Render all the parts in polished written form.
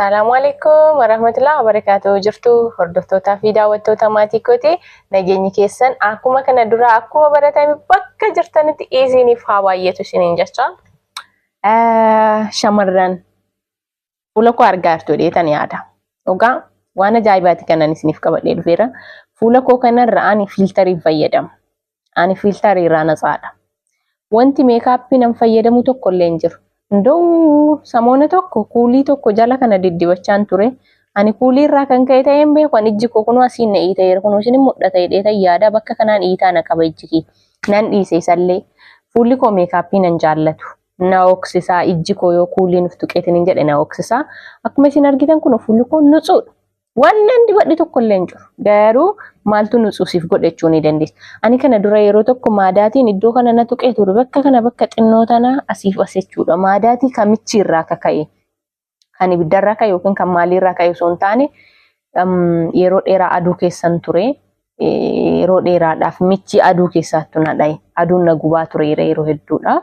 Assalamualaikum warahmatullahi wabarakatuh. Jirtu hordoftoota fi daawwattoota maatii kootee nageenyi keessan akkuma kana dura akkuma baratame bakka jirtanitti isiniif haa baay'atu isiniin jecha. Shamarran fuula koo argaa jirtu dheetan yaada. Ogaa waan ajaa'ibaati kanan isiniif qabadhee dhufeera. Fuula koo kanarra ani fiiltarii fayyadama. Ani fiiltarii irraa natsaadha. Wanti meekaappii nan fayyadamu tokko illee hin jiru. Ndoo samoona tokko kuulii tokko jala kana diddibachaan ture. Ani kuulii irraa kan ka'e ta'een beeku ani ijji koo kunoo asiin na iita'eera kunoo isin mul'ata hidheeta yaada bakka kanaan iitaa na qaba ijji kee. Nan dhiise isallee fuulli koo meekaappii nan jaallatu. Na oksisaa ijji koo yoo kuuliin uf tuqeetiin hin jedhe na oksisaa. Akkuma isin argitan kunoo fuulli koo nutsuudha. Wannan dibadhi tokko illee hin jiru. Garuu maaltu nutsuusiif godhachuu ni dandeessa. Ani kana dura yeroo tokko maadaatiin iddoo kana na tuqee ture bakka kana bakka xinnoo tana asiif as jechuudha. Maadaatii kamichi irraa kaka'e. Kan ibiddarraa ka'e yookiin kan maaliirraa ka'e osoo hin taane yeroo dheeraa aduu keessan ture. Yeroo dheeraadhaaf michi aduu keessaattu na dhaye. Aduun na gubaa tureera yeroo hedduudhaaf.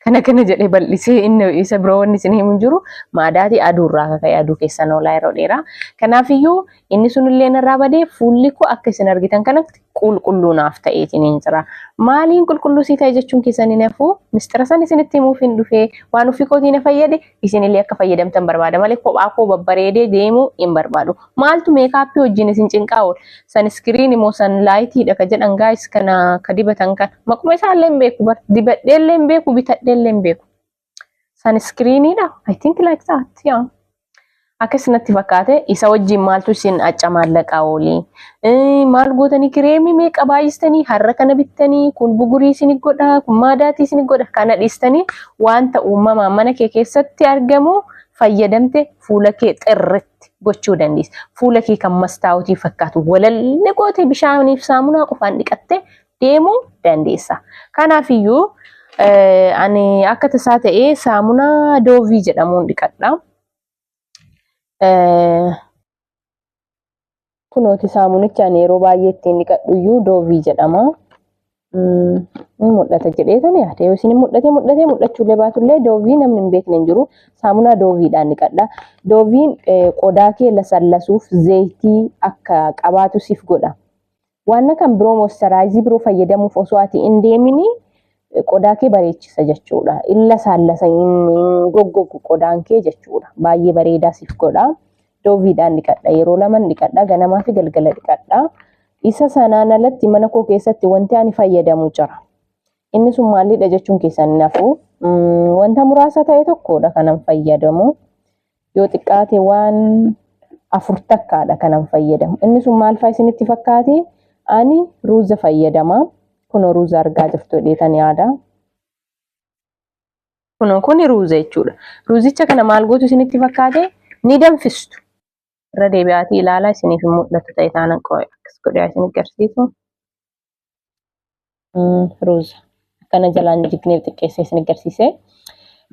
Kana jedhee bal'isee inni isa biroo wanni isin himu jiru maadaatii aduurraa kaka'e aduu keessan oolaa yeroo dheeraa. Kanaafiyyuu inni sunillee narraa badee fuulli koo akka isin argitan kanatti qulqulluu naaf ta'eetiin hin jira. Maaliin qulqulluu sii ta'e jechuun keessan hin hafu mistira san isinitti himuuf hin dhufee waan ofii kootii na fayyade isinillee akka fayyadamtan barbaada malee kophaa koo babbareedee deemuu hin barbaadu. Maaltu meekaappii wajjin isin cinqaa oolu? Sanskiriin immoo sanlaayitiidha ka jedhan gaayis kana ka dibatan kan maquma isaallee hin beeku dibadheellee hin beeku bitadheellee hin beeku. Sanskiriinidha. I think like that. Yeah. Akkasumatti fakkaate isa wajjin maaltu isin accamaallaqaa ooli. Maal gootanii kireemii meeqa baay'istanii har'a kana bittanii kun bugurii isin godha kun maadaatii isin godha kana dhiistanii wanta uumamaan mana kee keessatti argamu fayyadamte fuula kee xirritti gochuu dandeessa. Fuula kee kan mastaawutii fakkaatu walallee gootee bishaaniif saamunaa qofaan dhiqattee deemuu dandeessa. Kanaafiyyuu ani akka tasaa ta'ee saamunaa doovii jedhamuun dhiqadha. Kunooti saamunichaan yeroo baay'ee ittiin dhiqadhuyyuu doovii jedhama. Ni mul'ata jedheetani yaada. Yoo isin mul'achuullee baatullee doovii namni hin beekne hin jiru. Saamunaa dooviidhaan dhiqadha. Dooviin qodaa kee lasallasuuf zayitii akka qabaatu siif godha. Waan kan biroo moistaraayizii biroo fayyadamuuf osoo ati hin deemini qodaa kee bareechisa jechuudha. Illa sallasa inni goggogu qodaan kee jechuudha. Baay'ee bareedaa siif godha. Dooviidhaan dhiqadha. Yeroo lama dhiqadha. Ganamaa fi galgala dhiqadha. Isa sanaan alatti mana koo keessatti wanti ani fayyadamu jira. Inni sun maalidha jechuun keessan hin hafu. Wanta muraasa ta'e tokkodha kanan fayyadamu. Yoo xiqqaate waan 4 takkaadha kanan fayyadamu. Inni sun maal fa'aa isinitti fakkaate? Ani ruuza fayyadama. Kuno ruuza argaa jirtu dheetan yaada. Kuni ruuza jechuudha. Ruuzicha kana maal gootu isinitti fakkaate? Ni danfistu. Irra deebi'aatii ilaalaa isiniif mul'atu ta'e taana akkas godhaa isin agarsiisu. Ruuza. Akkana jalaan jigneef xiqqeessee isin agarsiise.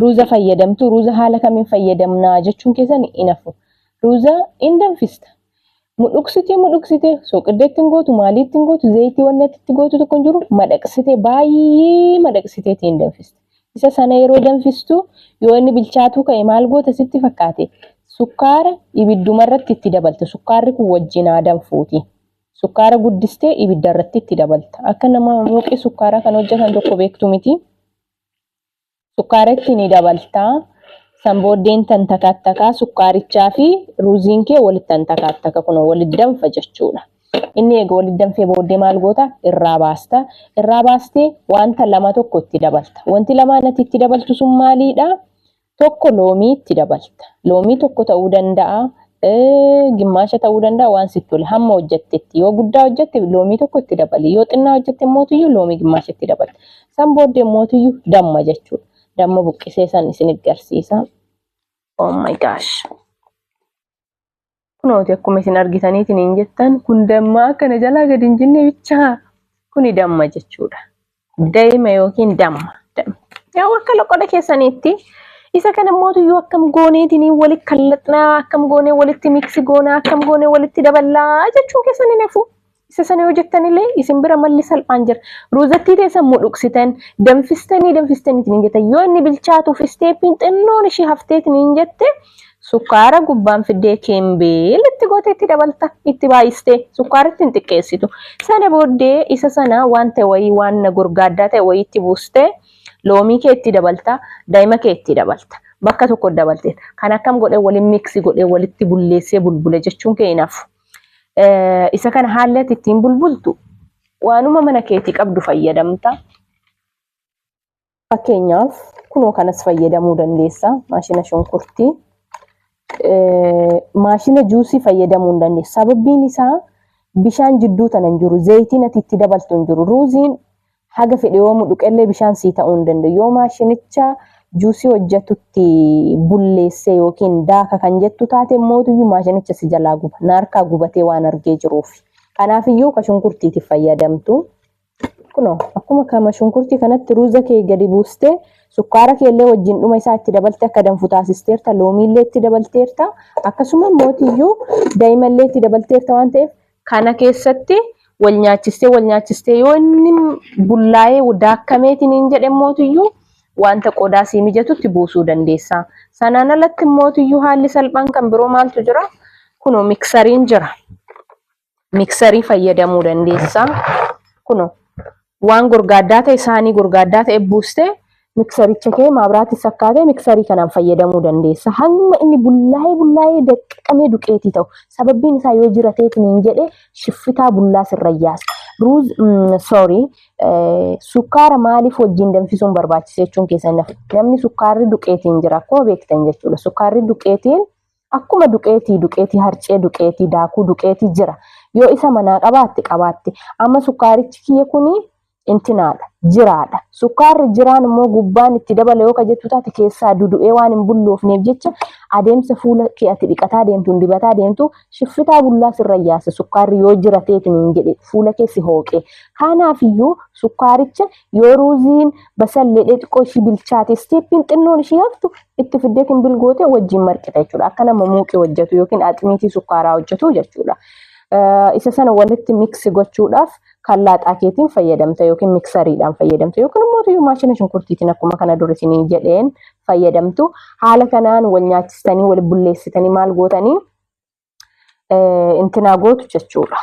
Ruuza fayyadamtu. Ruuza haala kamiin fayyadamnaa jechuun keessan hin hafu. Ruuza hin danfista. Mudhuksitee soqiddeetti hin gootu maaliitti hin gootu zayitii wanni itti gootu tokko hin jiru madaqsitee baay'ee madaqsiteetti hin danfista. Isa sana yeroo danfistu yoo inni bilchaatu ka'e maal goota sitti fakkaate sukkaara ibiddumarratti itti dabalta. Sukkaarri kun wajjin danfuuti. Sukkaara guddistee ibiddarratti itti dabalta. Akka nama mooqee sukkaaraa kan hojjetan tokko beektu miti. Sukkaara itti ni dabalta. Sambooddeen tantakattakaa sukkaarichaa fi ruuziin kee walitti tantakattaka kun walitti danfa jechuudha. Inni egaa walitti danfee booddee maal goota irraa baasta. Irraa baastee wanta lama tokko itti dabalta. Wanti lamaan ati itti dabaltu sun maalidha? Tokko loomii itti dabalta. Loomii tokko ta'uu danda'a. Gimmaasha ta'uu danda'a waan sitti tole hamma hojjettetti. Yoo guddaa hojjette loomii tokko itti dabali. Yoo xinnaa hojjette mootiyyuu loomii gimmaasha itti dabalta. San booddee mootiyyuu damma jechuudha. Damma buqqisee san isin agarsiisa. Oh my gosh. Kunooti akkuma isin argitaniitiin hin jettan kun damma akkana jalaa gadi hin jenne bichaa. Kuni damma jechuudha. Daa'ima yookiin damma. Yaa akka loqoda keessaniitti isa kana mootiyyuu akkam gooneetiin walitti kallatnaa akkam goonee walitti miksi goonaa akkam goonee walitti daballaa jechuun keessan hin hafu. Isa sana yoo jettanillee isin bira malli salphaan jira. Ruuzattii teessan mudhuksitan danfistanii hin jettan yoo inni bilchaatuuf isteeppiin xinnoon ishee hafteetiin hin jette sukkaara gubbaan fiddee keembeel itti goote itti dabalta itti baay'istee sukkaaritti hin xiqqeessitu. Sana booddee isa sana wanta wayii waan gurgaaddaa ta'e wayii itti buustee loomii kee itti dabalta, daa'ima kee itti dabalta. Bakka tokko dabaltee kan akkam godhee waliin miksi godhee walitti bulleessee bulbule jechuun kee inaaf. Isa kana haalatti ittiin bulbultu waanuma mana keetii qabdu fayyadamta. Fakkeenyaaf kunoo kanas fayyadamuu dandeessa. Maashina shunkurtii, maashina juusii fayyadamuu dandeessa. Sababbiin isaa bishaan jidduu tanan jiru, zayitiin ati itti dabaltu hin jiru. Ruuziin haga fedhe yoo mudhuqellee bishaan sii ta'uu hin danda'u. Yoo maashinicha juusii hojjetutti bulleessee yookiin daaka kan jettu taate mootiyyuu maashinicha si jalaa guba. Naarkaa gubatee waan argee jiruuf. Kanaafiyyuu ka shunkurtiitiif fayyadamtu. Kunoo akkuma kama shunkurtii kanatti ruuza kee gadi buustee sukkaara kee illee wajjin dhuma isaa itti dabalte akka danfu taasisteerta, loomii illee itti dabalteerta, akkasuma mootiyyuu daa'ima illee itti dabalteerta waan ta'eef kana keessatti wal nyaachistee yoo inni bullaa'ee daakkameetiin hin jedhe mootiyyuu wanta qodaa sii mijatutti buusuu dandeessa. Sanaan alatti mootiyyuu haalli salphaan kan biroo maaltu jira? Kunoo miksariin jira. Miksarii fayyadamuu dandeessa. Kunoo waan gurgaaddaa ta'e isaanii gurgaaddaa ta'e buustee miksaricha kee maabiraatti sakkaatee miksarii kanaan fayyadamuu dandeessa. Hamma inni bullaa'ee daqqaqamee duqeetii ta'u. Sababbiin isaa yoo jirateetiin hin jedhe shiffitaa bullaa sirra yaasa. Sukkaara maaliif wajjin danfisuun barbaachisa jechuun keessan nafa. Namni sukkaarri duqeetiin jira akkuma beektan jechuudha. Sukkaarri duqeetiin akkuma duqeetii harcee duqeetii daakuu duqeetii jira. Yoo isa manaa qabaatte amma sukkaarichi kiyya kuni intinaadha jiraadha. Sukkaarri jiraan immoo gubbaan itti dabala yoo jettu taate keessaa dudu'ee waan hin bulloofneef jecha adeemsa fuula kee ati dhiqataa deemtu dibataa deemtu shiffitaa bullaa sirra yaasa. Sukkaarri yoo jirateetiin hin jedhe fuula keessi hooqee. Kanaafiyyuu sukkaaricha yoo ruuziin basallee xiqqoo ishii bilchaate isteeppiin xinnoon ishii haftu itti fiddee kan bilgootee wajjin marqita jechuudha. Akka nama muuqee hojjetu yookiin aximiitii sukkaaraa hojjetu jechuudha. Isa sana walitti miksi gochuudhaaf kan laaxaa keetiin fayyadamta yookiin miksariidhaan fayyadamta yookiin immoo maashina shunkurtiitiin akkuma kana dura isin jedheen fayyadamtu. Haala kanaan wal nyaachistanii wal bulleessitanii maal gootanii intinaa gootu jechuudha.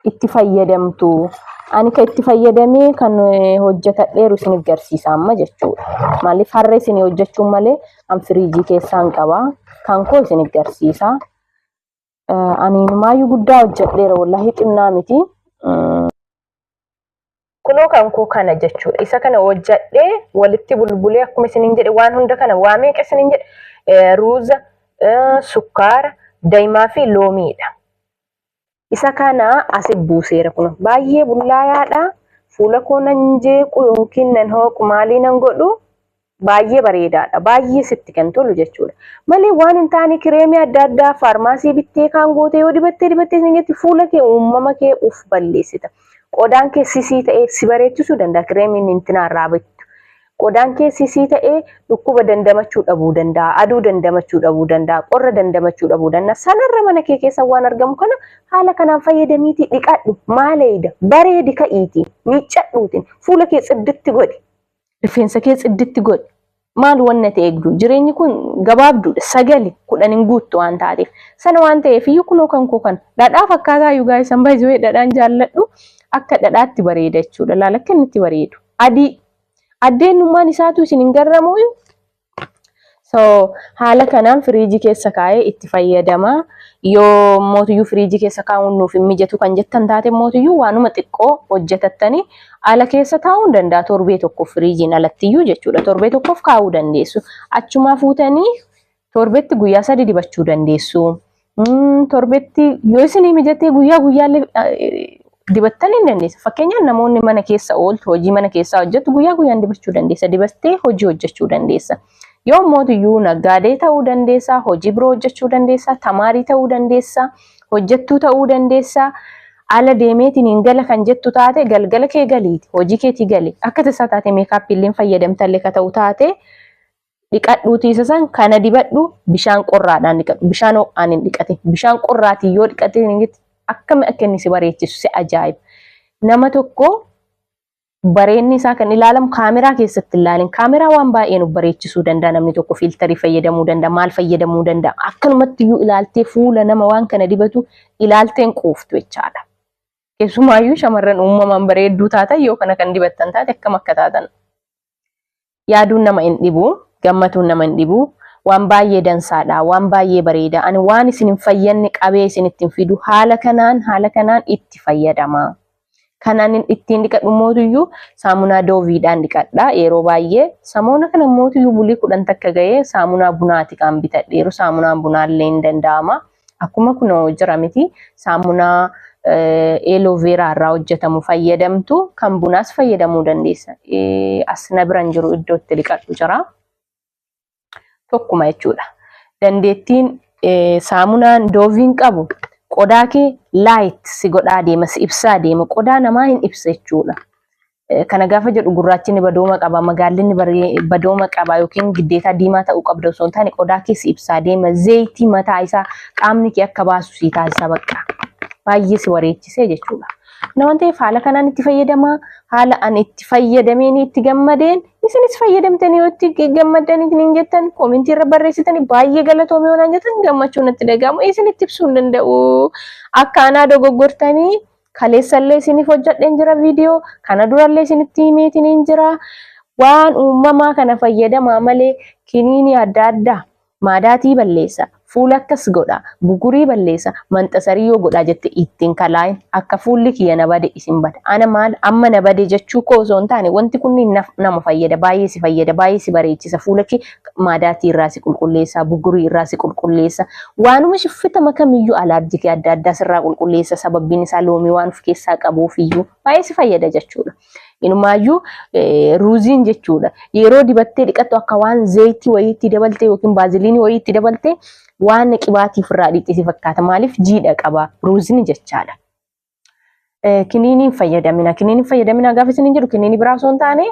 Itti fayyadamtu. Ani kan itti fayyadamee kan hojjetadheeru isin agarsiisa amma jechuudha. Maaliif harree isin hojjechuun malee an firiijii keessaan qaba. Kan koo isin agarsiisa. Ani maayyuu guddaa hojjedheera wallahi xinnaa miti. Kunoo kan koo kana jechuudha. Isa kana hojjedhee walitti bulbulee akkuma isin jedhe waan hunda kana waa meeqa isin jedhe ruuza, sukkaara, daa'imaa fi loomiidha. Isa kana asi buuseera kun baay'ee bullaayaadha. Fuula koo nan jeequ yookiin nan hooqu maalii nan godhu baay'ee bareedaadha. Baay'ee sitti kan tolu jechuudha. Malee waan hin taane kireemii adda addaa faarmaasii bittee kan goote yoo dibattee singetti fuula kee uumama kee uf balleessita. Qodaan kee sisii ta'ee si bareechisuu danda'a kireemiin intinaarraa bittu. Qodaan kee sisii ta'ee dhukkuba dandamachuu dhabuu danda'a, aduu dandamachuu dhabuu danda'a, qorra dandamachuu dhabuu danda'a. Sanarra mana kee keessa waan argamu kana haala kanaan fayyadamiitii dhiqadhu maaleedha bareedi ka'iitii miiccadhuutiin fuula kee xidditti godhi. Rifeensa kee xidditti godhi. Maal wanna ta'e eegdu jireenyi kun gabaabduudha. 9-10 hin guuttu waan taateef. Sana waan ta'eef iyyuu kunoo kan koo kana dhadhaa fakkaataa yoo gaa'e san baay'ee dhadhaan jaalladhu akka dhadhaatti bareeda jechuudha. Laala akka inni itti bareedu. Adii addeenyummaan isaatu isin hin garramu. Haala kanaan firiijii keessa kaa'ee itti fayyadama. Yoo mootiyyuu firiijii keessa kaa'uun nuuf hin mijatu kan jettan taate mootiyyuu waanuma xiqqoo hojjetattanii ala keessa taa'uu danda'a. Torbee tokkoof firiijiin alattiyyuu jechuudha. Torbee tokkoof kaa'uu dandeessu. Achumaa fuutanii torbeetti guyyaa 3 dibachuu dandeessu. Torbeetti yoo isin mijatee guyyaallee dibattanii hin dandeessa. Fakkeenyaaf namoonni mana keessa ooltu hojii mana keessaa hojjetu guyyaan dibachuu dandeessa. Dibattee hojii hojjechuu dandeessa. Yoo mootiyyuu naggaadee ta'uu dandeessa, hojii biroo hojjechuu dandeessa, tamaarii ta'uu dandeessa, hojjettuu ta'uu dandeessa. Ala deemeetiin hin gala kan jettu taate galgala kee galiiti. Hojii keetii gali. Akka tasaa taate meekaappiillee fayyadamtallee ka ta'u taate dhiqadhuutii isa san kana dibadhu bishaan qorraadhaan dhiqadhu. Bishaan ho'aan hin dhiqatin. Bishaan qorraatiin yoo dhiqatin akkami akka inni si bareechisu si ajaa'iba. Nama tokko Bareenni isaa kan ilaalamu kaameraa keessatti ilaalin. Kaameraa waan baay'ee nu bareechisuu danda'a, namni tokko filtarii fayyadamuu danda'a, maal fayyadamuu danda'a. Akkanumatti iyyuu ilaaltee fuula nama waan kana dibatu ilaalteen quuftu jechaadha. Keessumaayyuu shamarran uumamaan bareedduu taatan yoo kana kan dibattan taate akkam akka taatan. Yaaduun nama hin dhibu, gammatuun nama hin dhibu. Waan baay'ee dansaadha, waan baay'ee bareeda. Ani waan isin hin fayyadne qabee isin ittiin fidu haala kanaan itti fayyadama. Kanaan ittiin dhiqadhu mootiyyuu saamunaa dooviidhaan dhiqadha. Yeroo baay'ee samoona kana mootiyyuu bulii 10 takka ga'ee saamunaa bunaati kan bitadheeru. Saamunaan bunaallee hin danda'ama. Akkuma kunoo jira miti saamunaa aloe-vera irraa hojjetamu fayyadamtu, kan bunaas fayyadamuu dandeessa. As na biran jiru iddoo itti dhiqadhu jira. Tokkuma jechuudha. Dandeettiin saamunaan dooviin qabu qodaa kee light si godhaa deema, si ibsaa deema. Qodaa namaa hin ibsa jechuudha. Kana gaafa jedhu gurraachinni badooma qaba, magaallinni badooma qaba yookiin giddeetaa diimaa ta'uu qabda osoo hin taane qodaa kee si ibsaa deema. Zayitii mataa isaa qaamni kee akka baasu si taasisa bakka. Baay'ee si wareechisee jechuudha. Nama ta'eef haala kanaan itti fayyadamaa, haala ani itti fayyadameen itti gammadeen, isinis fayyadamtanii yoo itti gammadanii hin jettan koomentii irra barreessitanii baay'ee galatoomee waan jettan gammachuun natti dhaga'amu. Isin itti ibsuu hin danda'u. Akka anaa dogoggortanii kaleessallee isiniif hojjedheen jira viidiyoo, kana durallee isinitti himeetiin hin jira. Waan uumamaa kana fayyadamaa malee kiniinii adda addaa maadaatii balleessa. Fuula akkas godha, bugurii balleessa, manxasarii yoo godha jette ittiin kalaayin akka fuulli kiyya na bade isin bada. Ana maal amma na bade jechuu koo osoo hin taane wanti kunniin nama fayyada, baay'ee si fayyada, baay'ee si bareechisa. Fuula kee maadaatii irraa si qulqulleessa, bugurii irraa si qulqulleessa. Waanuma shiffitama kamiyyuu alaarjikii adda addaa sirraa qulqulleessa. Sababbiin isaa loomii waan of keessaa qabuufiyyuu baay'ee si fayyada jechuudha. Inumaayyuu ruuziin jechuudha. Yeroo dibattee dhiqattu akka waan zayitii wayiitti dabaltee yookiin baaziliinii wayiitti dabaltee waan qibaatiif irraa dhiqxisi fakkaata. Maaliif jiidha qaba ruuziin jechaadha. Kiniiniin fayyadamina. Kiniiniin fayyadamina gaafa isin jedhu kiniinii biraa osoo hin taane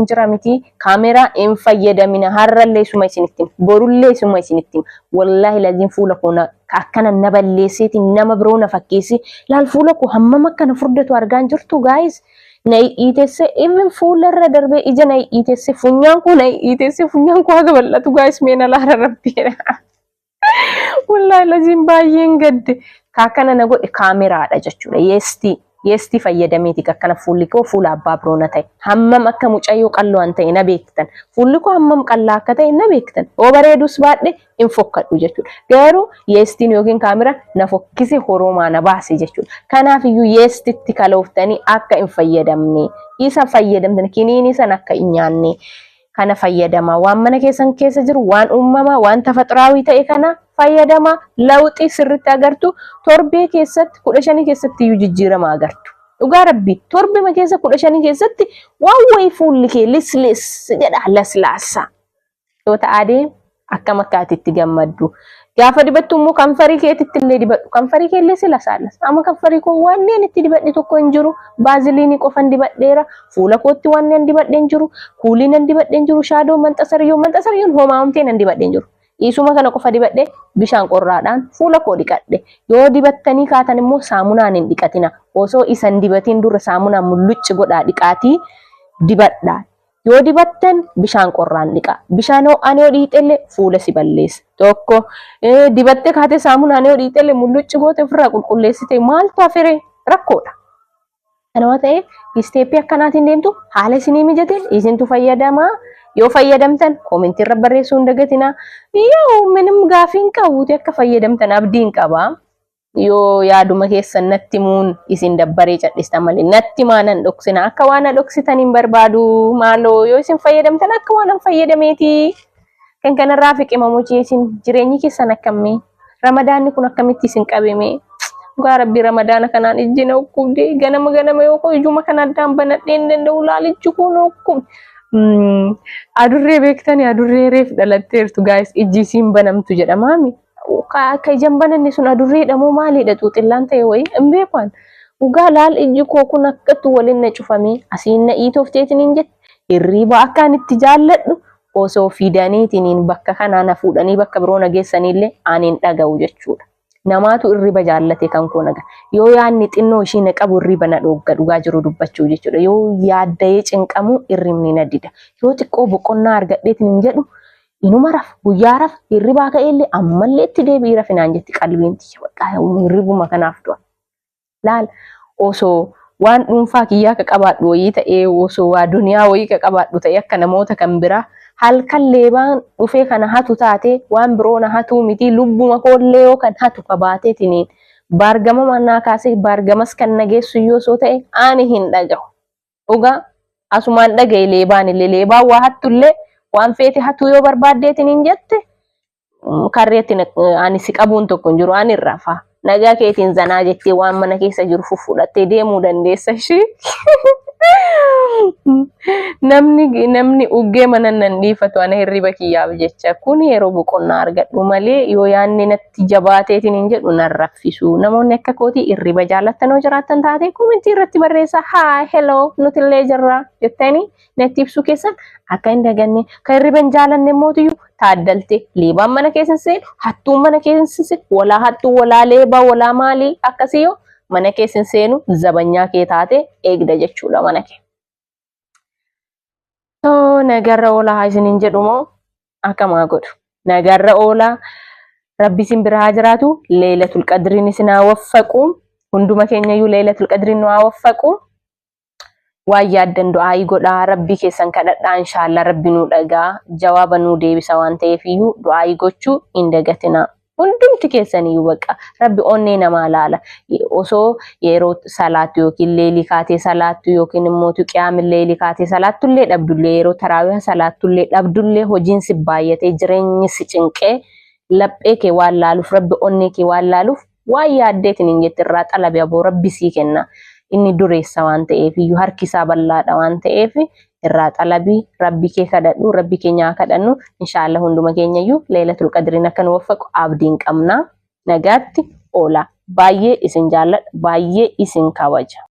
injira miti. Kaameraa hin fayyadamina. Har'allee isuma isinittiin, borullee isuma isinittiin. Wallaahi laziin fuula koo akkana na balleesseeti nama biroo na fakkeessi. Laal fuula koo hammam akkana furdatu argaa jirtu guys. Na itesse even fuula irra darbee ija na itesse funyaan koo na itesse funyaan koo haga bal'atu guys meena laara rabbiidha. Wallahi laziin baay'een gadde. Kaakana na godhe kaameraadha jechuudha. Yeestii fayyadameeti akkana fuulli koo fuula abbaa biroona ta'e. Hammam akka mucayyoo qalloo an ta'e na beektan. Fuulli koo hammam qallaa akka ta'e na beektan. Oo bareedus baadhe hin fokkadhu jechuudha. Garuu yeestiin yookiin kaameraan na fokkisi horoomaa na baase jechuudha. Kanaafiyyuu yeestitti kalooftanii akka hin fayyadamne. Isa fayyadamtan kiniinii san akka hin nyaanne. Kana fayyadama. Waan mana keessan keessa jiru waan uumamaa waan tafaxiraawii ta'e kana fayyadama. Lawxii sirriitti agartu. Torbee keessatti 15 keessatti iyyuu jijjiirama agartu. Dhugaa rabbii torbee keessa 15 keessatti waan wayii fuulli kee lislis jedha laslaasa. Yoo ta'aadee akkam akkaatitti gammaddu. Gaafa dibattu immoo kanfarii keetitti illee dibadhu. Kanfarii kee illee sila saalas. Amma kanfarii koo wanneen itti dibadhe tokko hin jiru. Baaziliinii qofan dibadheera. Fuula kootti wanneen dibadhe hin jiru. Kuuliin dibadhe hin jiru. Shaadoo manxasariyoon homaa homteen dibadhe hin jiru. Isuma kana qofa dibadhe bishaan qorraadhaan fuula koo dhiqadhe. Yoo dibattanii kaatan immoo saamunaan hin dhiqatina. Osoo isan dibatiin dura saamunaan mullucci godhaa dhiqaatii dibadhaa. Yoo dibattan bishaan qorraan dhiqa. Bishaan ho'aan yoo dhiixelle fuula si balleessa. Tokko dibattee kaatee saamunaan yoo dhiixelle mullucci goote ofirraa qulqulleessite maaltu hafere rakkoodha. Kanuma ta'eef isteeppii akkanaatiin deemtu haala isinii mijateen isintu fayyadamaa. Yoo fayyadamtan koomentii irra barreessuu hin dagatinaa. Yoo minim gaafiin qabuuti akka fayyadamtan abdiin qaba. Yoo yaaduma keessan natti muun isin dabbaree cadhistan malee natti maanan dhoksina akka waan dhoksitan hin barbaadu. Maaloo yoo isin fayyadamtan akka waan fayyadameeti. Kan kanarraa fiqimamuchi isin jireenyi keessan akkamii? Ramadaanni kun akkamitti isin qabame? Dhugaa rabbii ramadaana kanaan ijjina ukkubde ganama yoo ijuma kana addaan banadhee hin danda'u laalichi kun ukkubde. Adurree beektanii adurree reef dhalatteertu guys ijji isiin banamtu jedhamaami. Akka ijaan bananne sun adurreedha moo maalidha xuuxillaan ta'e wayii hin beekan. Dhugaa laal ijji koo kun akkattu waliin na cufamee asiin na iitoofteetiin hin jette hirriiba akkaan itti jaalladhu osoo fidaniitiin bakka kanaa na fuudhanii bakka biroo na geessanillee ani hin dhaga'u jechuudha. namaatu irriba jaallate kan koo naga yoo yaanni xinnoo ishii na qabu irriba na dhoogga dhugaa jiru dubbachuu jechuudha yoo yaadda'ee cinqamu irribni na dida yoo xiqqoo boqonnaa argadheetiin hin jedhu inuma raf guyyaa raf irribaa ka'eellee ammallee itti deebi'i rafinaan jetti qalbiin tiyya bakka irribuma kanaaf du'a laal osoo waan dhuunfaa kiyyaa ka qabaadhu wayii ta'ee osoo waa duniyaa wayii ka qabaadhu ta'ee akka namoota kan biraa halkan leebaan dhufee kana hatu taate waan biroo na hatu miti lubbuma koollee yoo kan hatu qabaateetiniin baargama mannaa kaasee baargamas kan nageessu yoo soo ta'e ani hin dhagahu dhugaa asumaan dhagaye leebaan illee leebaan waa hattullee waan feete hatu yoo barbaaddeetiniin jette karreetti ani si qabuun tokko hin jiru ani irrafaa nagaa keetiin zanaa jettee waan mana keessa jiru fudhattee deemuu dandeessa ishee namni uggee mana nan dhiifatu ana hirriba kiyyaaf jecha kun yeroo boqonnaa argadhu malee yoo yaanni natti jabaateetiin hin jedhu nan raffisu namoonni akka kootii hirriba jaallattanoo jiraattan taate komentii irratti barreessa haa hello nutillee jirra jettanii natti ibsu keessan akka hin daganne kan hirriba hin jaalanne mootiyyuu taaddaltee leebaan mana keessan seenu hattuun mana keessan seenu walaa hattuu walaa leebaa walaa maalii akkasii yoo mana keessan seenu zabanyaa kee taate eegda jechuudha mana kee. Nagarra oolaa isiniin jedhumoo akkamaa godhu nagarra oolaa rabbi isin bira haa jiraatu leelatul qadriin isin haa waffaqu hunduma keenyayyuu leelatul qadriin nu haa waffaqu waan yaaddan du'aayii godhaa rabbi keessan kadhadhaa inshaallah rabbi nu dhagaa jawaaba nu deebisa waan ta'eefiyyuu du'aayii gochuu hin dagatinaa. hundumti keessaniyyuu baqa rabbi onnee namaa laala osoo yeroo salaatu yookiin leelii kaatee salaatu yookiin immoo qiyaamil leelii kaatee salaatullee dhabdullee yeroo taraawih salaatullee dhabdullee hojiin si baay'atee jireenyi si cinqee laphee kee waan laaluuf rabbi onnee kee waan laaluuf waan yaaddeetiin hin jettirraa xalabii aboo rabbi sii kenna inni dureessa waan ta'eef iyyuu harki isaa bal'aadha waan ta'eef irraa xalabii rabbi kee kadhadhu rabbi keenya kadhannu inshaallah hunduma keenyayyuu leelatul qadriin akka nu waffaqu abdiin qabna nagaatti oola baay'ee isin jaalladha baay'ee isin kabaja.